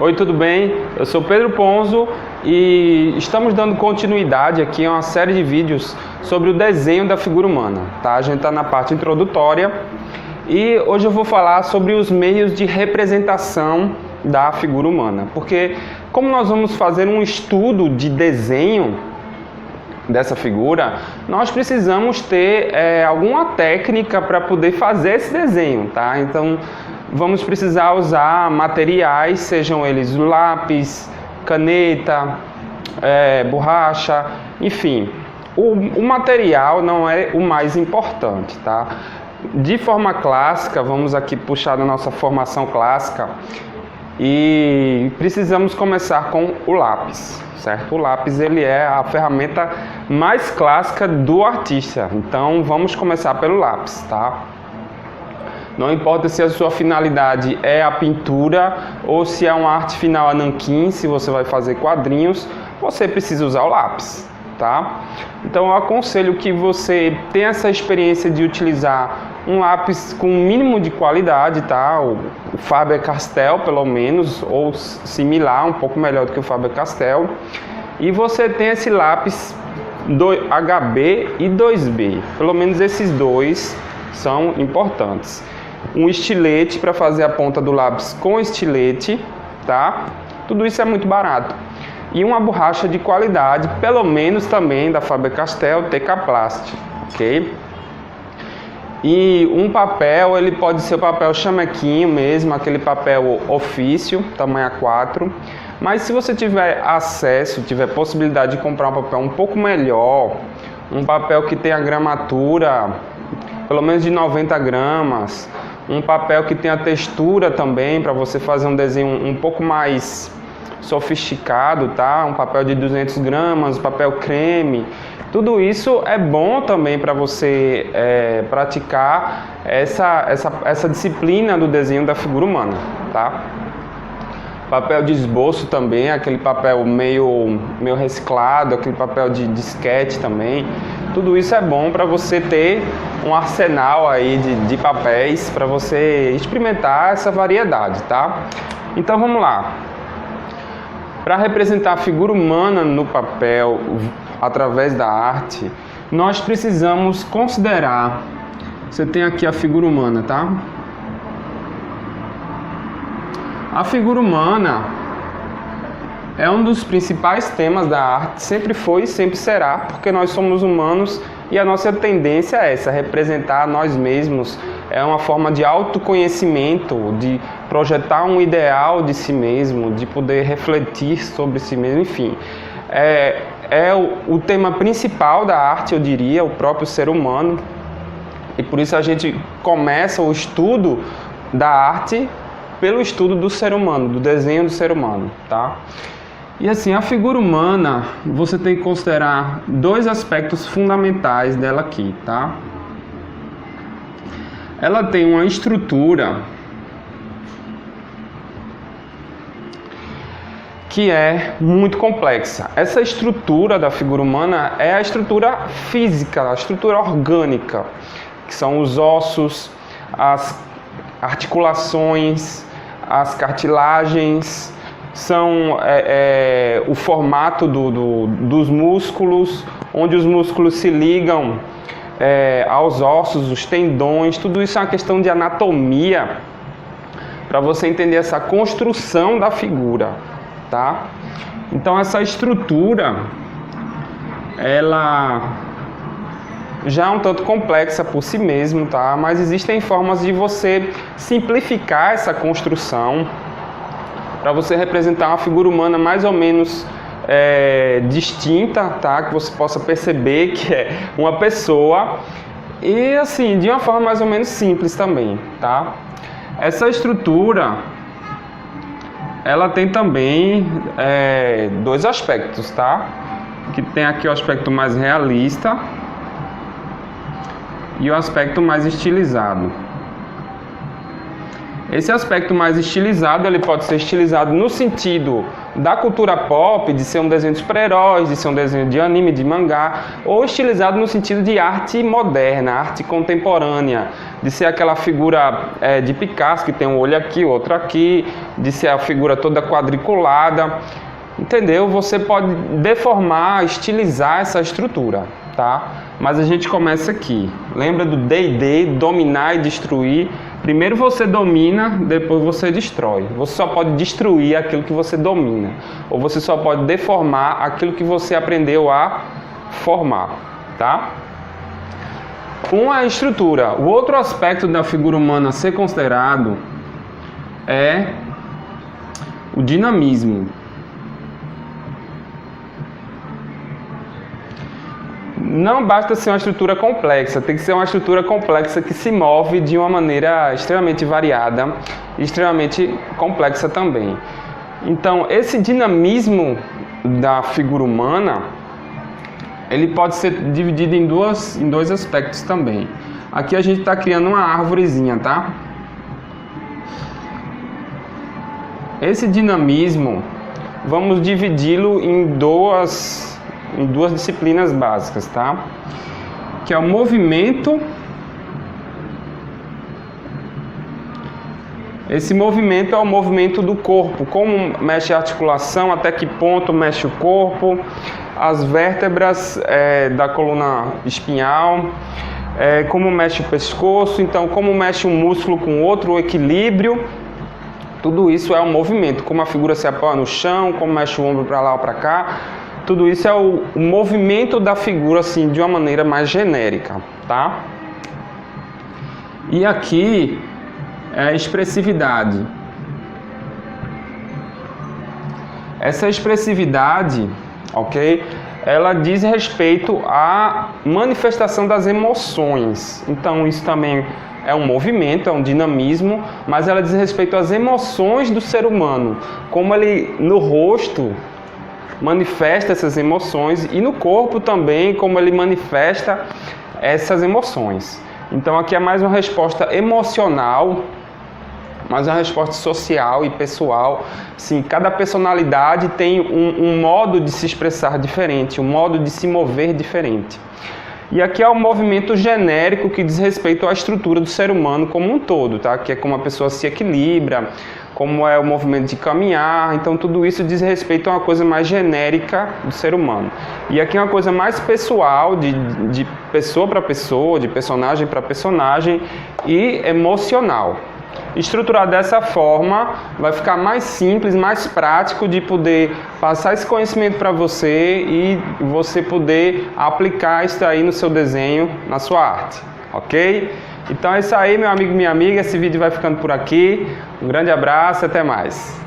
Oi, tudo bem? Eu sou Pedro Ponzo e estamos dando continuidade aqui a uma série de vídeos sobre o desenho da figura humana, tá? A gente está na parte introdutória e hoje eu vou falar sobre os meios de representação da figura humana, porque como nós vamos fazer um estudo de desenho dessa figura, nós precisamos ter alguma técnica para poder fazer esse desenho, tá? Então vamos precisar usar materiais, sejam eles lápis, caneta, borracha, enfim. O material não é o mais importante, tá? De forma clássica, vamos aqui puxar da nossa formação clássica e precisamos começar com o lápis, certo? O lápis ele é a ferramenta mais clássica do artista, então vamos começar pelo lápis, tá? Não importa se a sua finalidade é a pintura ou se é uma arte final a nanquim, se você vai fazer quadrinhos, você precisa usar o lápis, tá? Então eu aconselho que você tenha essa experiência de utilizar um lápis com um mínimo de qualidade, tá? O Faber-Castell pelo menos, ou similar, um pouco melhor do que o Faber-Castell. E você tem esse lápis HB e 2B, pelo menos esses dois são importantes. Um estilete para fazer a ponta do lápis com estilete, tá? Tudo isso é muito barato. E uma borracha de qualidade, pelo menos também da Faber-Castell, TK-Plast, ok? E um papel, ele pode ser o papel chamequinho mesmo, aquele papel ofício, tamanho A4. Mas se você tiver acesso, tiver possibilidade de comprar um papel um pouco melhor, um papel que tenha gramatura pelo menos de 90 gramas, um papel que tenha textura também, para você fazer um desenho um pouco mais sofisticado, tá? Um papel de 200 gramas, papel creme, tudo isso é bom também para você praticar essa disciplina do desenho da figura humana, tá? Papel de esboço também, aquele papel meio reciclado, aquele papel de disquete também. Tudo isso é bom para você ter um arsenal aí de papéis para você experimentar essa variedade, tá? Então vamos lá. Para representar a figura humana no papel através da arte, nós precisamos considerar. Você tem aqui a figura humana, tá? A figura humana é um dos principais temas da arte, sempre foi e sempre será, porque nós somos humanos e a nossa tendência é essa, representar nós mesmos. É uma forma de autoconhecimento, de projetar um ideal de si mesmo, de poder refletir sobre si mesmo, enfim. É o tema principal da arte, eu diria, o próprio ser humano. E por isso a gente começa o estudo da arte pelo estudo do ser humano, do desenho do ser humano, tá? E assim, a figura humana, você tem que considerar dois aspectos fundamentais dela aqui, tá? Ela tem uma estrutura que é muito complexa. Essa estrutura da figura humana é a estrutura física, a estrutura orgânica, que são os ossos, as articulações, as cartilagens, são o formato dos músculos, onde os músculos se ligam aos ossos, os tendões, tudo isso é uma questão de anatomia, para você entender essa construção da figura, tá? Então essa estrutura, ela já é um tanto complexa por si mesmo, tá? Mas existem formas de você simplificar essa construção para você representar uma figura humana mais ou menos distinta, tá? Que você possa perceber que é uma pessoa e assim, de uma forma mais ou menos simples também, tá? Essa estrutura, ela tem também dois aspectos, tá? Que tem aqui o aspecto mais realista e o aspecto mais estilizado. Esse aspecto mais estilizado, ele pode ser estilizado no sentido da cultura pop, de ser um desenho de super-heróis, de ser um desenho de anime, de mangá, ou estilizado no sentido de arte moderna, arte contemporânea, de ser aquela figura de Picasso, que tem um olho aqui, outro aqui, de ser a figura toda quadriculada, entendeu? Você pode deformar, estilizar essa estrutura, tá? Mas a gente começa aqui. Lembra do D&D, dominar e destruir? Primeiro você domina, depois você destrói. Você só pode destruir aquilo que você domina. Ou você só pode deformar aquilo que você aprendeu a formar, tá? Com a estrutura. O outro aspecto da figura humana a ser considerado é o dinamismo. Não basta ser uma estrutura complexa, tem que ser uma estrutura complexa que se move de uma maneira extremamente variada e extremamente complexa também. Então, esse dinamismo da figura humana, ele pode ser dividido em dois aspectos também. Aqui a gente está criando uma árvorezinha, tá? Esse dinamismo, vamos dividi-lo em duas disciplinas básicas, tá? Que é o movimento. Esse movimento é o movimento do corpo, como mexe a articulação, até que ponto mexe o corpo, as vértebras da coluna espinhal, como mexe o pescoço, então como mexe um músculo com outro, o equilíbrio. Tudo isso é um movimento, como a figura se apoia no chão, como mexe o ombro para lá ou para cá. Tudo isso é o movimento da figura, assim, de uma maneira mais genérica, tá? E aqui é a expressividade. Essa expressividade, ok? Ela diz respeito à manifestação das emoções. Então, isso também é um movimento, é um dinamismo, mas ela diz respeito às emoções do ser humano. Como ele, no rosto, manifesta essas emoções e no corpo também, como ele manifesta essas emoções. Então aqui é mais uma resposta emocional, mais uma resposta social e pessoal. Sim, cada personalidade tem um modo de se expressar diferente, um modo de se mover diferente. E aqui é o movimento genérico que diz respeito à estrutura do ser humano como um todo, tá? Que é como a pessoa se equilibra, como é o movimento de caminhar. Então tudo isso diz respeito a uma coisa mais genérica do ser humano. E aqui é uma coisa mais pessoal, de pessoa para pessoa, de personagem para personagem e emocional. Estruturar dessa forma vai ficar mais simples, mais prático de poder passar esse conhecimento para você e você poder aplicar isso aí no seu desenho, na sua arte, ok? Então é isso aí, meu amigo, minha amiga, esse vídeo vai ficando por aqui. Um grande abraço e até mais.